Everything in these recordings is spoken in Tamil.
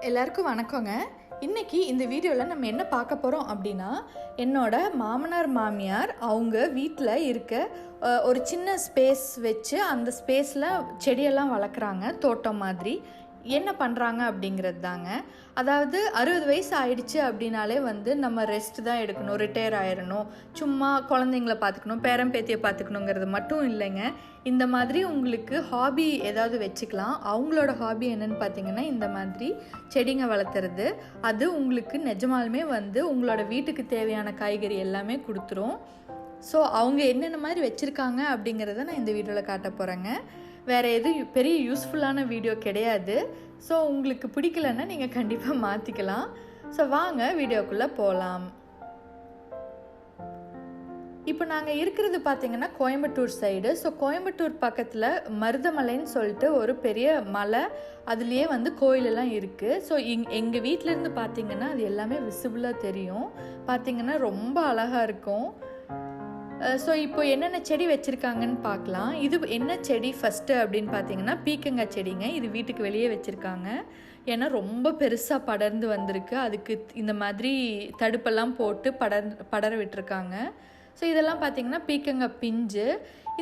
எல்லாருக்கும் வணக்கங்க. இன்றைக்கி இந்த வீடியோவில் நம்ம என்ன பார்க்க போகிறோம் அப்படின்னா, என்னோட மாமனார் மாமியார் அவங்க வீட்டில் இருக்க ஒரு சின்ன ஸ்பேஸ் வச்சு அந்த ஸ்பேஸில் செடியெல்லாம் வளர்க்குறாங்க, தோட்டம் மாதிரி. என்ன பண்ணுறாங்க அப்படிங்கிறது தாங்க. அதாவது 60 வயசு ஆயிடுச்சு அப்படின்னாலே நம்ம ரெஸ்ட் தான் எடுக்கணும், ரிட்டையர் ஆயிடணும், சும்மா குழந்தைங்கள பார்த்துக்கணும், பேரம்பேத்தியை பார்த்துக்கணுங்கிறது மட்டும் இல்லைங்க. இந்த மாதிரி உங்களுக்கு ஹாபி ஏதாவது வச்சுக்கலாம். அவங்களோட ஹாபி என்னன்னு பார்த்தீங்கன்னா இந்த மாதிரி செடிங்க வளர்த்துறது. அது உங்களுக்கு நிஜமாலுமே உங்களோட வீட்டுக்கு தேவையான காய்கறி எல்லாமே கொடுத்துரும். ஸோ அவங்க என்னென்ன மாதிரி வச்சுருக்காங்க அப்படிங்கிறத நான் இந்த வீடியோவில் காட்ட போகிறேங்க. வேறு எதுவும் பெரிய யூஸ்ஃபுல்லான வீடியோ கிடையாது. ஸோ உங்களுக்கு பிடிக்கலன்னா நீங்கள் கண்டிப்பாக மாற்றிக்கலாம். ஸோ வாங்க வீடியோக்குள்ளே போகலாம். இப்போ நாங்கள் இருக்கிறது பார்த்திங்கன்னா கோயம்புத்தூர் சைடு. ஸோ கோயம்புத்தூர் பக்கத்தில் மருதமலைன்னு சொல்லிட்டு ஒரு பெரிய மலை, அதுலேயே கோயிலெல்லாம் இருக்குது. ஸோ எங்கள் வீட்டிலேருந்து பார்த்திங்கன்னா அது எல்லாமே விசிபிளாக தெரியும். பார்த்திங்கன்னா ரொம்ப அழகாக இருக்கும். ஸோ இப்போ என்னென்ன செடி வச்சுருக்காங்கன்னு பார்க்கலாம். இது என்ன செடி ஃபஸ்ட்டு அப்படின்னு பார்த்தீங்கன்னா பீக்கங்காய் செடிங்க. இது வீட்டுக்கு வெளியே வச்சுருக்காங்க. ஏன்னா ரொம்ப பெருசாக படர்ந்து வந்திருக்கு. அதுக்கு இந்த மாதிரி தடுப்பெல்லாம் போட்டு படர விட்டுருக்காங்க. ஸோ இதெல்லாம் பார்த்திங்கன்னா பீக்கங்காய் பிஞ்சு.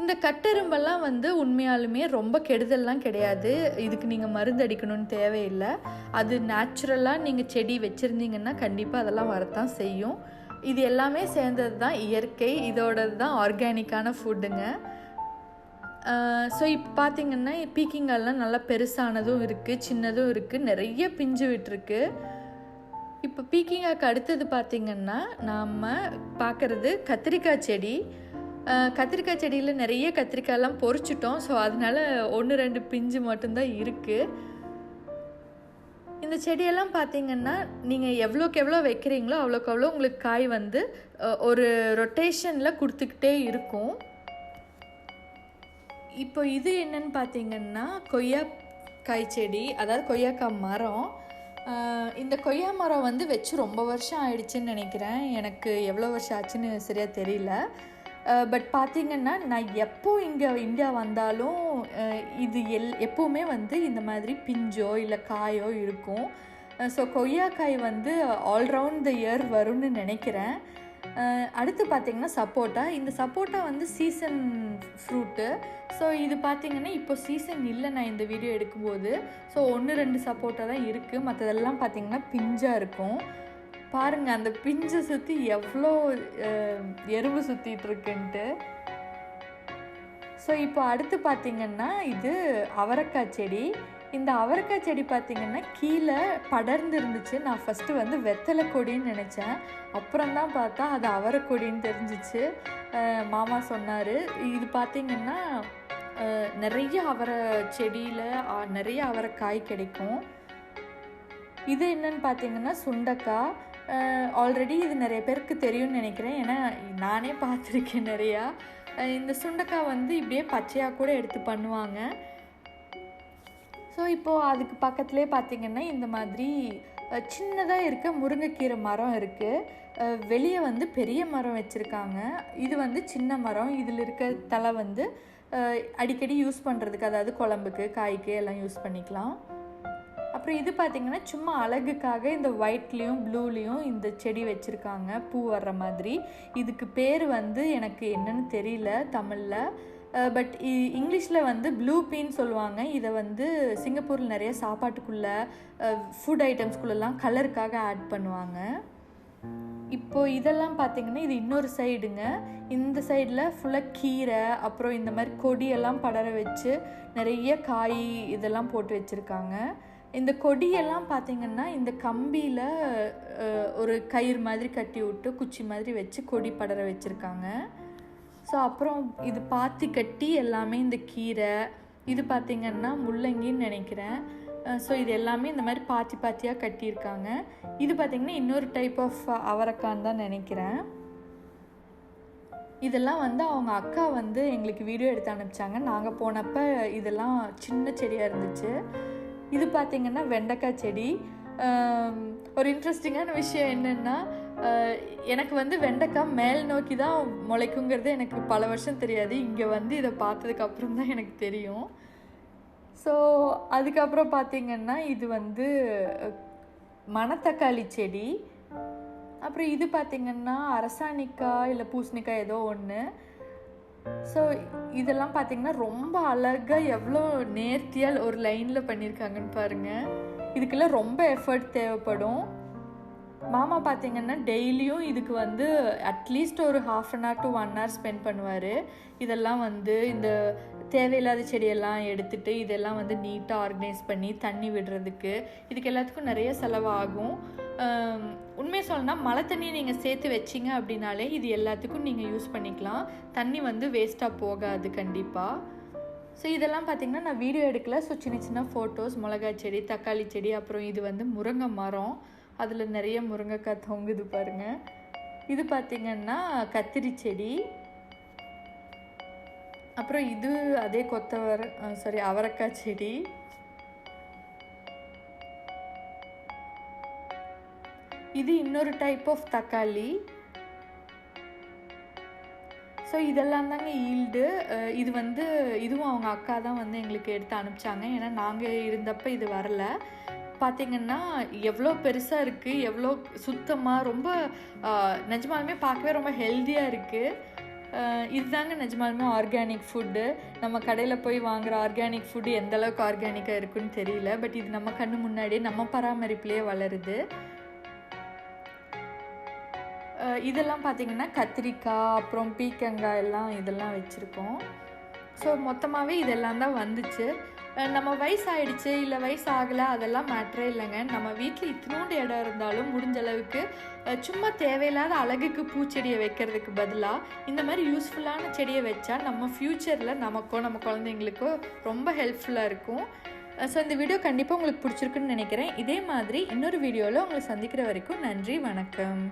இந்த கட்டெரும்பெல்லாம் உண்மையாலுமே ரொம்ப கெடுதல்லாம் கிடையாது. இதுக்கு நீங்கள் மருந்து அடிக்கணும்னு தேவையில்லை. அது நேச்சுரலாக நீங்கள் செடி வச்சுருந்தீங்கன்னா கண்டிப்பாக அதெல்லாம் வரத்தான் செய்யும். இது எல்லாமே சேர்ந்தது தான் இயற்கை, இதோடது தான் ஆர்கானிக்கான ஃபுட்டுங்க. ஸோ இப்போ பார்த்திங்கன்னா பீக்கிங்காயெல்லாம் நல்லா பெருசானதும் இருக்குது, சின்னதும் இருக்குது, நிறைய பிஞ்சு விட்டுருக்கு. இப்போ பீக்கிங்காய்க்கு அடுத்தது பார்த்திங்கன்னா நாம் பார்க்குறது கத்திரிக்காய் செடி. கத்திரிக்காய் செடியில் நிறைய கத்திரிக்காயெல்லாம் பொறிச்சிட்டோம். ஸோ அதனால் 1-2 பிஞ்சு மட்டும்தான் இருக்குது. இந்த செடியெல்லாம் பார்த்திங்கன்னா நீங்கள் எவ்வளோக்கு எவ்வளோ வைக்கிறீங்களோ அவ்வளோக்கு அவ்வளோ உங்களுக்கு காய் ஒரு ரொட்டேஷனில் கொடுத்துக்கிட்டே இருக்கும். இப்போ இது என்னன்னு பார்த்திங்கன்னா கொய்யாக்காய் செடி, அதாவது கொய்யாக்காய் மரம். இந்த கொய்யா மரம் வச்சு ரொம்ப வருஷம் ஆயிடுச்சுன்னு நினைக்கிறேன். எனக்கு எவ்வளோ வருஷம் ஆச்சுன்னு சரியாக தெரியல. பட் பார்த்திங்கன்னா நான் எப்போ இங்கே இந்தியா வந்தாலும் இது எப்போவுமே இந்த மாதிரி பிஞ்சோ இல்லை காயோ இருக்கும். ஸோ கொய்யாக்காய் ஆல்ரவுண்ட் த இயர் வரும்னு நினைக்கிறேன். அடுத்து பார்த்திங்கன்னா சப்போட்டா. இந்த சப்போட்டா சீசன் ஃப்ரூட்டு. ஸோ இது பார்த்திங்கன்னா இப்போ சீசன் இல்லை நான் இந்த வீடியோ எடுக்கும்போது. ஸோ 1-2 சப்போட்டா தான் இருக்குது. மற்றதெல்லாம் பார்த்திங்கன்னா பிஞ்சாக இருக்கும். பாருங்கள் அந்த பிஞ்சை சுற்றி எவ்வளோ எறும்பு சுற்றிட்டுருக்குன்ட்டு. ஸோ இப்போ அடுத்து பார்த்திங்கன்னா இது அவரைக்காய் செடி. இந்த அவரைக்காய் செடி பார்த்திங்கன்னா கீழே படர்ந்து இருந்துச்சு. நான் ஃபஸ்ட்டு வெத்தலை கொடின்னு நினச்சேன். அப்புறம்தான் பார்த்தா அது அவரைக்கொடின்னு தெரிஞ்சிச்சு. மாமா சொன்னார். இது பார்த்திங்கன்னா நிறைய அவரை செடியில் நிறைய அவரைக்காய் கிடைக்கும். இது என்னன்னு பார்த்திங்கன்னா சுண்டைக்காய். ஆல்ரெடி இது நிறைய பேருக்கு தெரியும்னு நினைக்கிறேன். ஏன்னா நானே பார்த்துருக்கேன் நிறையா. இந்த சுண்டைக்காய் இப்படியே பச்சையாக கூட எடுத்து பண்ணுவாங்க. ஸோ இப்போது அதுக்கு பக்கத்துலேயே பார்த்திங்கன்னா இந்த மாதிரி சின்னதாக இருக்க முருங்கைக்கீரை மரம் இருக்குது. வெளியே பெரிய மரம் வச்சுருக்காங்க. இது சின்ன மரம். இதில் இருக்க தலை அடிக்கடி யூஸ் பண்ணுறதுக்கு, அதாவது குழம்புக்கு, காய்க்கு எல்லாம் யூஸ் பண்ணிக்கலாம். அப்புறம் இது பார்த்திங்கன்னா சும்மா அழகுக்காக இந்த ஒயிட்லேயும் ப்ளூலேயும் இந்த செடி வச்சுருக்காங்க, பூ வர்ற மாதிரி. இதுக்கு பேர் எனக்கு என்னன்னு தெரியல தமிழில். பட் இங்கிலீஷில் ப்ளூ பீன்னு சொல்லுவாங்க. இதை சிங்கப்பூரில் நிறைய சாப்பாட்டுக்குள்ளே, ஃபுட் ஐட்டம்ஸ்குள்ளெல்லாம் கலருக்காக ஆட் பண்ணுவாங்க. இப்போது இதெல்லாம் பார்த்திங்கன்னா இது இன்னொரு சைடுங்க. இந்த சைடில் ஃபுல்லாக கீரை, அப்புறம் இந்த மாதிரி கொடியெல்லாம் படர வச்சு நிறைய காய் இதெல்லாம் போட்டு வச்சுருக்காங்க. இந்த கொடியெல்லாம் பார்த்திங்கன்னா இந்த கம்பியில் ஒரு கயிறு மாதிரி கட்டி விட்டு குச்சி மாதிரி வச்சு கொடி படர வச்சுருக்காங்க. ஸோ அப்புறம் இது பாத்தி கட்டி எல்லாமே இந்த கீரை, இது பார்த்திங்கன்னா முள்ளங்கின்னு நினைக்கிறேன். ஸோ இது எல்லாமே இந்த மாதிரி பாத்தியாக கட்டியிருக்காங்க. இது பார்த்திங்கன்னா இன்னொரு டைப் ஆஃப் அவரைக்கான்னு தான் நினைக்கிறேன். இதெல்லாம் அவங்க அக்கா எங்களுக்கு வீடியோ எடுத்து அனுப்பிச்சாங்க. நாங்கள் போனப்போ இதெல்லாம் சின்ன செடியாக இருந்துச்சு. இது பார்த்திங்கன்னா வெண்டைக்காய் செடி. ஒரு இன்ட்ரெஸ்டிங்கான விஷயம் என்னென்னா, எனக்கு வெண்டைக்காய் மேல் நோக்கி தான் முளைக்குங்கிறது எனக்கு பல வருஷம் தெரியாது. இங்கே இதை பார்த்ததுக்கப்புறம் தான் எனக்கு தெரியும். ஸோ அதுக்கப்புறம் பார்த்திங்கன்னா இது மணத்தக்காளி செடி. அப்புறம் இது பார்த்திங்கன்னா அரசாணிக்காய் இல்லை பூசணிக்காய் ஏதோ ஒன்று. ஸோ இதெல்லாம் பார்த்திங்கன்னா ரொம்ப அழகாக எவ்வளோ நேர்த்தியாக ஒரு லைனில் பண்ணியிருக்காங்கன்னு பாருங்கள். இதுக்கெல்லாம் ரொம்ப எஃபர்ட் தேவைப்படும். மாமா பார்த்திங்கன்னா டெய்லியும் இதுக்கு வந்து அட்லீஸ்ட் ஒரு 1/2 hour to 1 hour ஸ்பெண்ட் பண்ணுவார். இதெல்லாம் வந்து இந்த தேவையில்லாத செடியெல்லாம் எடுத்துகிட்டு இதெல்லாம் வந்து நீட்டாக ஆர்கனைஸ் பண்ணி தண்ணி விடுறதுக்கு இதுக்கு எல்லாத்துக்கும் நிறைய செலவாகும். உண்மையை சொல்லணும்னா மழை தண்ணியை நீங்கள் சேர்த்து வச்சிங்க அப்படின்னாலே இது எல்லாத்துக்கும் நீங்கள் யூஸ் பண்ணிக்கலாம். தண்ணி வந்து வேஸ்ட்டாக போகாது கண்டிப்பாக. ஸோ இதெல்லாம் பார்த்திங்கன்னா நான் வீடியோ எடுக்கல. ஸோ சின்ன சின்ன ஃபோட்டோஸ், மிளகாய் செடி, தக்காளி செடி, அப்புறம் இது வந்து முருங்கை மரம், அதில் நிறைய முருங்கைக்காய் தொங்குது பாருங்கள். இது பார்த்திங்கன்னா கத்திரி செடி. அப்புறம் இது அதே அவரைக்காய் செடி. இது இன்னொரு டைப் ஆஃப் தக்காளி. ஸோ இதெல்லாம் தாங்க ஈல்டு. இது வந்து இதுவும் அவங்க அக்கா தான் வந்து எங்களுக்கு எடுத்து அனுப்பிச்சாங்க. ஏன்னா நாங்கள் இருந்தப்போ இது வரல. பார்த்திங்கன்னா எவ்வளோ பெருசாக இருக்குது, எவ்வளோ சுத்தமாக, ரொம்ப நிஜமாலுமே பார்க்கவே ரொம்ப ஹெல்த்தியாக இருக்குது. இதுதாங்க நிஜமாலுமே ஆர்கானிக் ஃபுட்டு. நம்ம கடையில் போய் வாங்குகிற ஆர்கானிக் ஃபுட்டு எந்தளவுக்கு ஆர்கானிக்காக இருக்குன்னு தெரியல. பட் இது நம்ம கண்ணு முன்னாடியே நம்ம பராமரிப்புலேயே வளருது. இதெல்லாம் பார்த்திங்கன்னா கத்திரிக்காய், அப்புறம் பீக்கங்காய் எல்லாம் இதெல்லாம் வச்சுருக்கோம். ஸோ மொத்தமாகவே இதெல்லாம் தான் வந்துச்சு. நம்ம வயசாகிடுச்சு இல்லை வயசு ஆகலை அதெல்லாம் மேட்ரே இல்லைங்க. நம்ம வீட்டில் இத்தினோண்டு இடம் இருந்தாலும் முடிஞ்ச அளவுக்கு சும்மா தேவையில்லாத அழகுக்கு பூச்செடியை வைக்கிறதுக்கு பதிலாக இந்த மாதிரி யூஸ்ஃபுல்லான செடியை வச்சா நம்ம ஃப்யூச்சரில் நமக்கோ நம்ம குழந்தைங்களுக்கோ ரொம்ப ஹெல்ப்ஃபுல்லாக இருக்கும். ஸோ இந்த வீடியோ கண்டிப்பாக உங்களுக்கு பிடிச்சிருக்குன்னு நினைக்கிறேன். இதே மாதிரி இன்னொரு வீடியோவில் உங்களை சந்திக்கிற வரைக்கும் நன்றி, வணக்கம்.